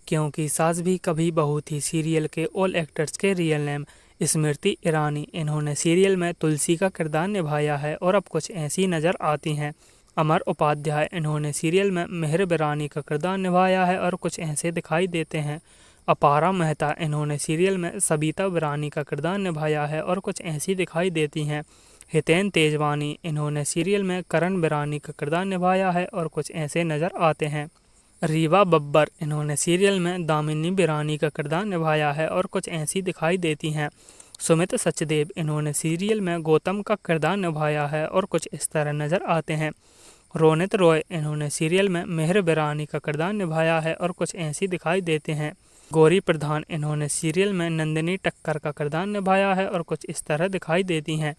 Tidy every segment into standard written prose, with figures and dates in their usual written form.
क्योंकि सास भी कभी बहू थी सीरियल के ऑल एक्टर्स के रियल नेम स्मृति ईरानी। इन्होंने सीरियल में तुलसी का किरदार निभाया है और अब कुछ ऐसी नज़र आती हैं। अमर उपाध्याय, इन्होंने सीरियल में मेहर बिरानी का किरदार निभाया है और कुछ ऐसे दिखाई देते हैं। अपारा मेहता, इन्होंने सीरियल में सबिता बिरानी का किरदार निभाया है और कुछ ऐसी दिखाई देती हैं। हितेन तेजवानी, इन्होंने सीरियल में करण बिरानी का किरदार निभाया है और कुछ ऐसे नज़र आते हैं। रीवा बब्बर, इन्होंने सीरियल में दामिनी बिरानी का किरदार निभाया है और कुछ ऐसी दिखाई देती हैं। सुमित सचदेव, इन्होंने सीरियल में गौतम का किरदार निभाया है और कुछ इस तरह नज़र आते हैं। रोनित रॉय, इन्होंने सीरियल में मेहर बिरानी का किरदार निभाया है और कुछ ऐसी दिखाई देते हैं। गौरी प्रधान, इन्होंने सीरियल में नंदिनी टक्कर का किरदार निभाया है और कुछ इस तरह दिखाई देती हैं।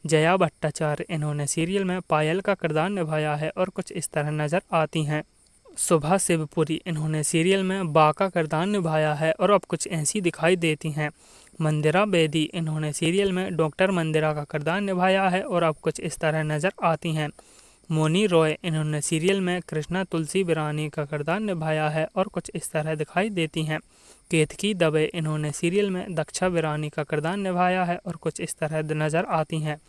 जया भट्टाचार्य, इन्होंने सीरियल में पायल का किरदार निभाया है और कुछ इस तरह नज़र आती हैं। सुभा शिवपुरी, इन्होंने सीरियल में बा का किरदार निभाया है और अब कुछ ऐसी दिखाई देती हैं। मंदिरा बेदी, इन्होंने सीरियल में डॉक्टर मंदिरा का किरदार निभाया है और अब कुछ इस तरह नज़र आती हैं। मोनी रॉय, इन्होंने सीरियल में कृष्णा तुलसी बिरानी का किरदार निभाया है और कुछ इस तरह दिखाई देती हैं। केतकी दवे, इन्होंने सीरियल में दक्षा बिरानी का किरदार निभाया है और कुछ इस तरह नज़र आती हैं।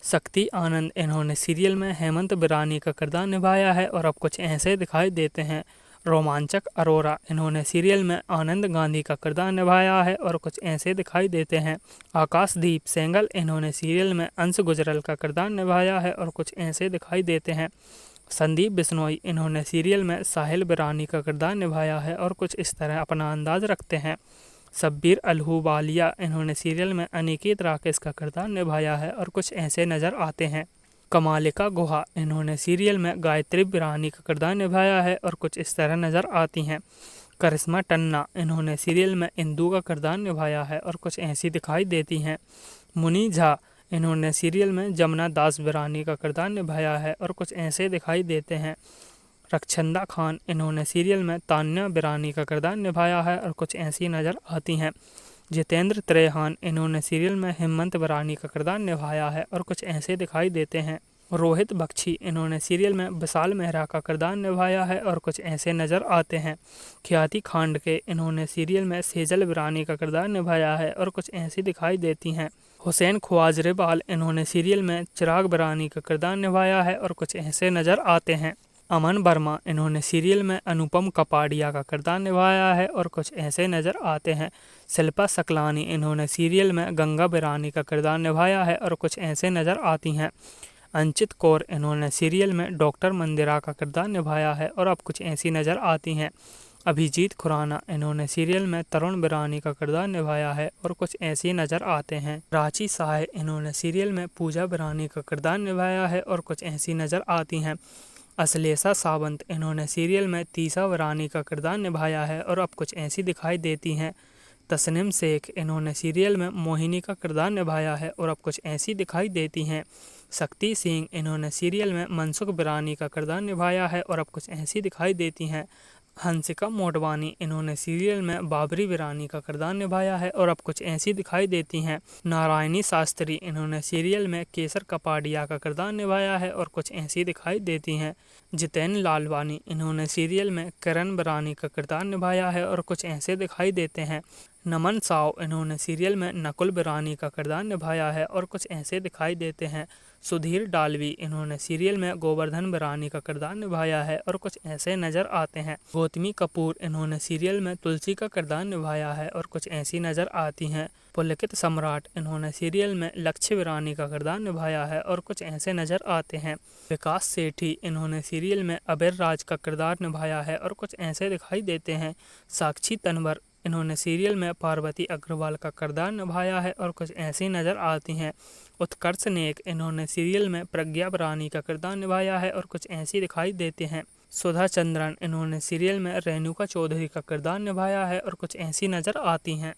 शक्ति आनंद, इन्होंने सीरियल में हेमंत बिरानी का किरदार निभाया है और अब कुछ ऐसे दिखाई देते हैं। रोमांचक अरोरा, इन्होंने सीरियल में आनंद गांधी का किरदार निभाया है और कुछ ऐसे दिखाई देते हैं। आकाशदीप सेंगल, इन्होंने सीरियल में अंश गुजरल का किरदार निभाया है और कुछ ऐसे दिखाई देते हैं। संदीप बिश्नोई, इन्होंने सीरियल में साहिल बिरानी का किरदार निभाया है और कुछ इस तरह अपना अंदाज रखते हैं। शब्बीर अल्हूवालिया, इन्होंने सीरियल में अनिकेत राकेश का किरदार निभाया है और कुछ ऐसे नज़र आते हैं। कमालिका गुहा, इन्होंने सीरियल में गायत्री बिरानी का किरदार निभाया है और कुछ इस तरह नज़र आती हैं। करिश्मा टन्ना, इन्होंने सीरियल में इंदू का किरदार निभाया है और कुछ ऐसी दिखाई देती हैं। मुनी झा, इन्होंने सीरियल में जमुना दास बिरानी का किरदार निभाया है और कुछ ऐसे दिखाई देते हैं। रक्षंदा खान, इन्होंने सीरियल में तान्या बिरानी का किरदार निभाया है और कुछ ऐसी नज़र आती हैं। जितेंद्र त्रेहान, इन्होंने सीरियल में हेमंत बिरानी का किरदार निभाया है और कुछ ऐसे दिखाई देते हैं। रोहित बख्शी, इन्होंने सीरियल में विशाल मेहरा का किरदार निभाया है और कुछ ऐसे नज़र आते हैं। ख्याति खांडके, इन्होंने सीरियल में सेजल बिरानी का किरदार निभाया है और कुछ ऐसी दिखाई देती हैं। हुसैन ख्वाजरेबाल, इन्होंने सीरियल में चिराग बिरानी का किरदार निभाया है और कुछ ऐसे नज़र आते हैं। अमन वर्मा, इन्होंने सीरियल में अनुपम कपाड़िया का किरदार निभाया है और कुछ ऐसे नज़र आते हैं। शिल्पा सकलानी, इन्होंने सीरियल में गंगा बिरानी का किरदार निभाया है और कुछ ऐसे नज़र आती हैं। अंचित कौर, इन्होंने सीरियल में डॉक्टर मंदिरा का किरदार निभाया है और अब कुछ ऐसी नज़र आती हैं। अभिजीत खुराना, इन्होंने सीरियल में तरुण बिरानी का किरदार निभाया है और कुछ ऐसी नज़र आते हैं। रांची साहे, इन्होंने सीरियल में पूजा बिरानी का किरदार निभाया है और कुछ ऐसी नज़र आती हैं। अश्लेषा सावंत, इन्होंने सीरियल में तीसा बिरानी का किरदार निभाया है और अब कुछ ऐसी दिखाई देती हैं। तस्नीम शेख, इन्होंने सीरियल में मोहिनी का किरदार निभाया है और अब कुछ ऐसी दिखाई देती हैं। शक्ति सिंह, इन्होंने सीरियल में मनसुख बिरानी का किरदार निभाया है और अब कुछ ऐसी दिखाई देती हैं। हंसिका मोटवानी, इन्होंने सीरियल में बाबरी बिरानी का किरदार निभाया है और अब कुछ ऐसी दिखाई देती हैं। नारायणी शास्त्री, इन्होंने सीरियल में केसर कपाड़िया का किरदार निभाया है और कुछ ऐसी दिखाई देती हैं। जितेन लालवानी, इन्होंने सीरियल में करण बिरानी का किरदार निभाया है और कुछ ऐसे दिखाई देते हैं। नमन साव, इन्होंने सीरियल में नकुल बिरानी का किरदार निभाया है और कुछ ऐसे दिखाई देते हैं। सुधीर डालवी, इन्होंने सीरियल में गोवर्धन बिरानी का किरदार निभाया है और कुछ ऐसे नज़र आते हैं। गौतमी कपूर, इन्होंने सीरियल में तुलसी का किरदार निभाया है और कुछ ऐसी नज़र आती हैं। पुलकित सम्राट, इन्होंने सीरियल में लक्ष्य बिरानी का किरदार निभाया है और कुछ ऐसे नज़र आते हैं। विकास सेठी, इन्होंने सीरियल में अबेर राज का किरदार निभाया है और कुछ ऐसे दिखाई देते हैं। साक्षी तन्वर, इन्होंने सीरियल में पार्वती अग्रवाल का किरदार निभाया है और कुछ ऐसी नज़र आती हैं। उत्कर्ष नेक, इन्होंने सीरियल में प्रज्ञा बिरानी का किरदार निभाया है और कुछ ऐसी दिखाई देते हैं। सुधा चंद्रन, इन्होंने सीरियल में रेणुका चौधरी का किरदार निभाया है और कुछ ऐसी नज़र आती हैं।